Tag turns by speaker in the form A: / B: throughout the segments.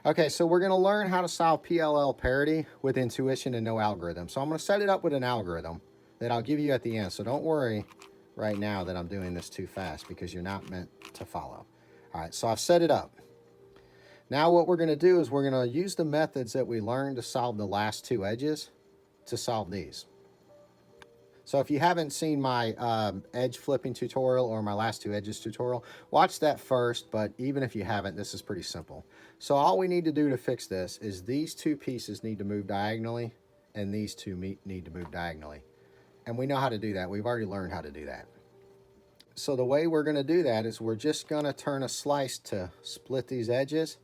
A: Okay, so we're going to learn how to solve PLL parity with intuition and no algorithm. So I'm going to set it up with an algorithm that I'll give you at the end. So don't worry right now that I'm doing this too fast because you're not meant to follow. All right, so I've set it up. Now what we're going to do is we're going to use the methods that we learned to solve the last two edges to solve these. So if you haven't seen my edge flipping tutorial or my last two edges tutorial, watch that first, but even if you haven't, this is pretty simple. So all we need to do to fix this is these two pieces need to move diagonally and these two need to move diagonally. And we know how to do that. We've already learned how to do that. So the way we're going to do that is we're just going to turn a slice to split these edges,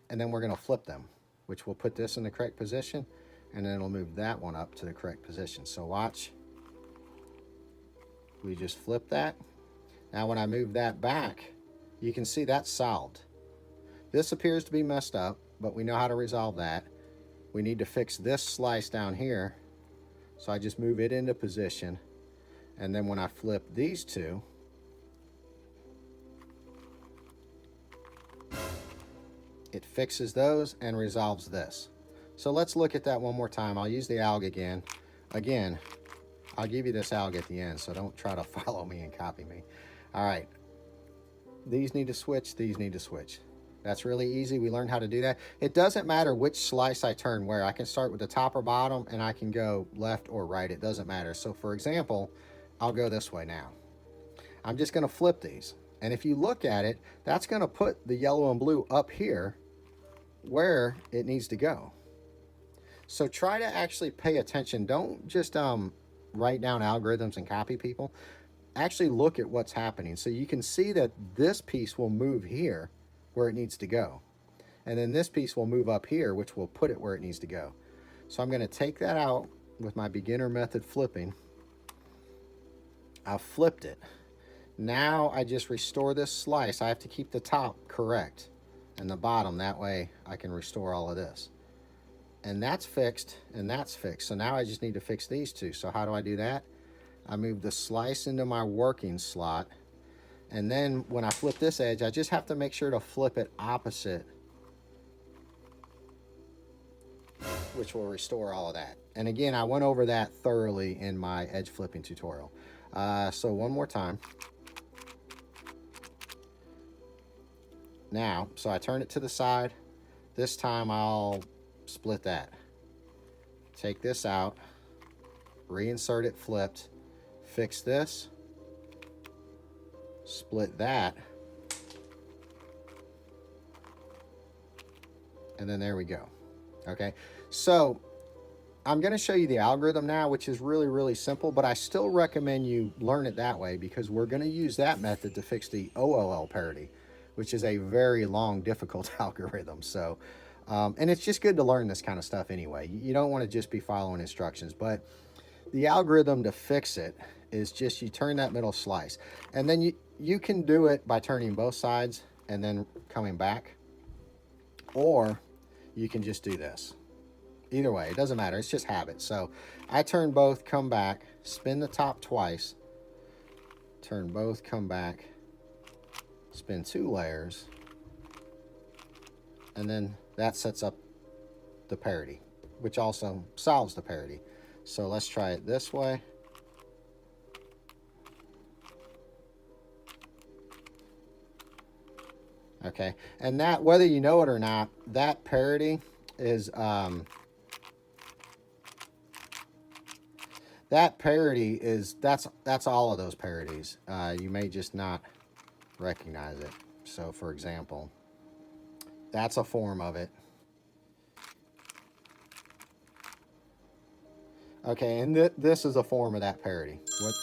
A: and then we're going to flip them, which will put this in the correct position, and then it'll move that one up to the correct position. So watch. We just flip that. Now when I move that back, you can see that's solved. This appears to be messed up, but we know how to resolve that. We need to fix this slice down here. So I just move it into position. And then when I flip these two, it fixes those and resolves this. So let's look at that one more time. I'll use the alg again. Again, I'll give you this alg at the end, so don't try to follow me and copy me. All right. These need to switch. These need to switch. That's really easy. We learned how to do that. It doesn't matter which slice I turn where. I can start with the top or bottom, and I can go left or right. It doesn't matter. So, for example, I'll go this way now. I'm just going to flip these. And if you look at it, that's going to put the yellow and blue up here where it needs to go. So try to actually pay attention. Don't just write down algorithms and copy people. Actually look at what's happening. So you can see that this piece will move here where it needs to go. And then this piece will move up here, which will put it where it needs to go. So I'm going to take that out with my beginner method flipping. I've flipped it. Now I just restore this slice. I have to keep the top correct and the bottom. That way I can restore all of this. And that's fixed, and that's fixed. So now I just need to fix these two. So how do I do that? I move the slice into my working slot. And then when I flip this edge, I just have to make sure to flip it opposite, which will restore all of that. And again, I went over that thoroughly in my edge flipping tutorial. So one more time. Now, so I turn it to the side. This time I'll split that. Take this out, reinsert it flipped, fix this, split that, and then there we go. Okay, so I'm going to show you the algorithm now, which is really, really simple, but I still recommend you learn it that way because we're going to use that method to fix the OLL parity, which is a very long, difficult algorithm. So and it's just good to learn this kind of stuff anyway. You don't want to just be following instructions, but the algorithm to fix it is just you turn that middle slice. And then you can do it by turning both sides and then coming back. Or you can just do this. Either way, it doesn't matter. It's just habit. So I turn both, come back, spin the top twice, turn both, come back, spin 2 layers, and then that sets up the parity, which also solves the parity. So let's try it this way. Okay, and that, whether you know it or not, that parity is that's all of those parities. You may just not recognize it. So for example, that's a form of it. Okay, and this is a form of that parity. What?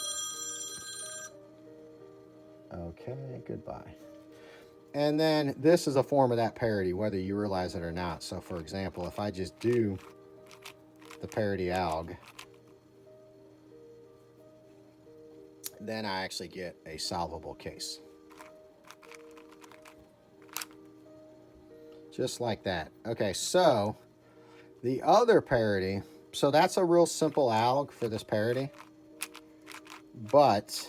A: Okay, goodbye. And then this is a form of that parity, whether you realize it or not. So for example, if I just do the parity alg, then I actually get a solvable case. Just like that. Okay, so the other parity, so that's a real simple alg for this parity, but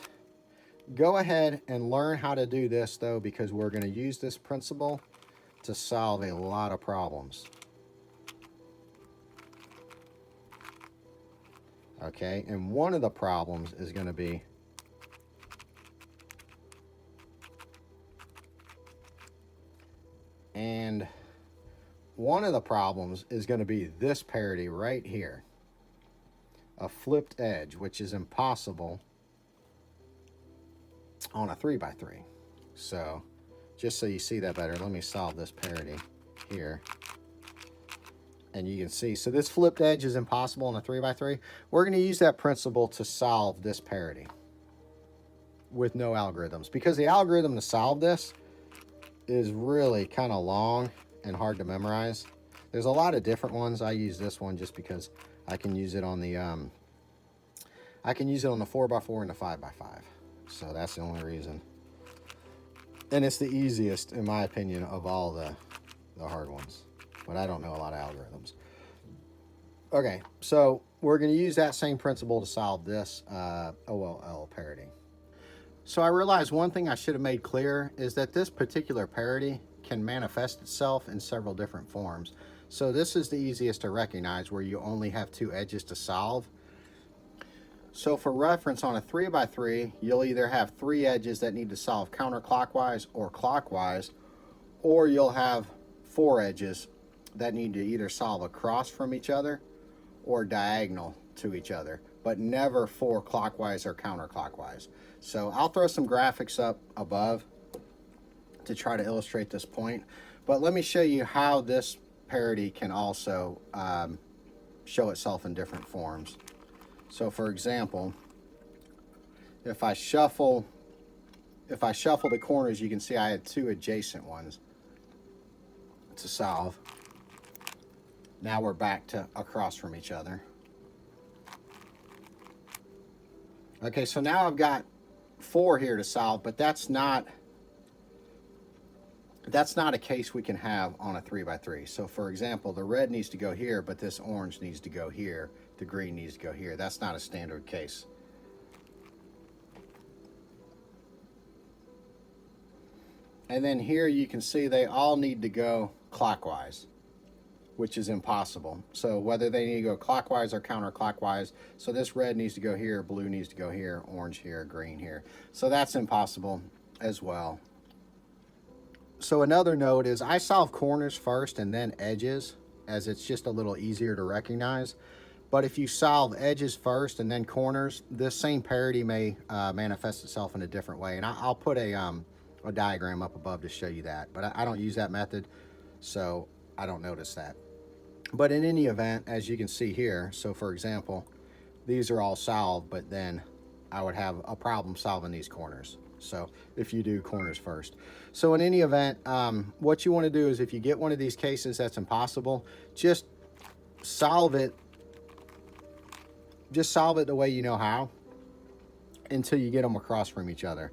A: go ahead and learn how to do this though, because we're going to use this principle to solve a lot of problems. Okay, and one of the problems is going to be this parity right here, a flipped edge, which is impossible on a 3x3. So just so you see that better, let me solve this parity here. And you can see, so this flipped edge is impossible on a 3x3. We're going to use that principle to solve this parity with no algorithms, because the algorithm to solve this is really kind of long and hard to memorize. There's a lot of different ones. I use this one just because I can use it on the 4x4 and the 5x5. So that's the only reason. And it's the easiest, in my opinion, of all the hard ones. But I don't know a lot of algorithms. Okay, so we're going to use that same principle to solve this OLL parity. So I realized one thing I should have made clear is that this particular parity can manifest itself in several different forms. So this is the easiest to recognize, where you only have two edges to solve. So for reference, on a 3x3, you'll either have three edges that need to solve counterclockwise or clockwise, or you'll have four edges that need to either solve across from each other or diagonal to each other, but never four clockwise or counterclockwise. So I'll throw some graphics up above to try to illustrate this point, but let me show you how this parity can also show itself in different forms. So for example, if I shuffle the corners, you can see I had two adjacent ones to solve. Now we're back to across from each other. Okay, so now I've got four here to solve, but that's not a case we can have on a 3x3. So for example, the red needs to go here, but this orange needs to go here. The green needs to go here. That's not a standard case. And then here you can see they all need to go clockwise, which is impossible. So whether they need to go clockwise or counterclockwise, so this red needs to go here, blue needs to go here, orange here, green here. So that's impossible as well. So another note is I solve corners first and then edges, as it's just a little easier to recognize. But if you solve edges first and then corners, this same parity may manifest itself in a different way. And I'll put a diagram up above to show you that. But I don't use that method, so I don't notice that. But in any event, as you can see here, so for example, these are all solved, but then I would have a problem solving these corners. So if you do corners first. So in any event, what you want to do is, if you get one of these cases that's impossible, just solve it. Just solve it the way you know how until you get them across from each other.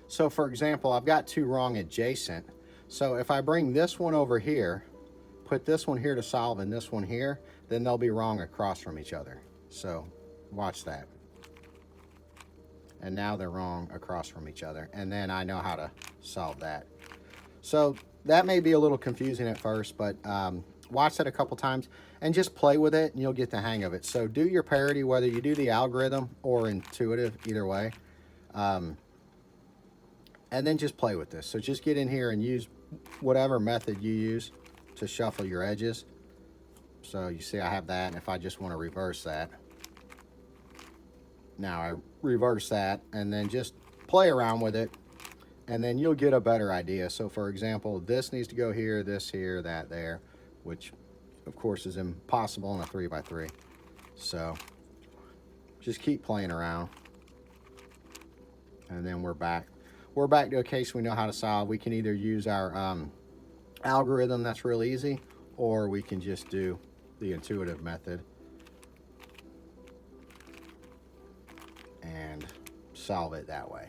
A: So for example, I've got two wrong adjacent. So if I bring this one over here, put this one here to solve and this one here, then they'll be wrong across from each other. So watch that. And now they're wrong across from each other. And then I know how to solve that. So that may be a little confusing at first, but watch that a couple times and just play with it and you'll get the hang of it. So do your parity, whether you do the algorithm or intuitive, either way. And then just play with this. So just get in here and use whatever method you use to shuffle your edges. So you see I have that, and if I just want to reverse that, now I reverse that, and then just play around with it, and then you'll get a better idea. So for example, this needs to go here, this here, that there, which of course is impossible in a 3x3. So just keep playing around, and then we're back to a case we know how to solve. We can either use our algorithm, that's real easy, or we can just do the intuitive method and solve it that way.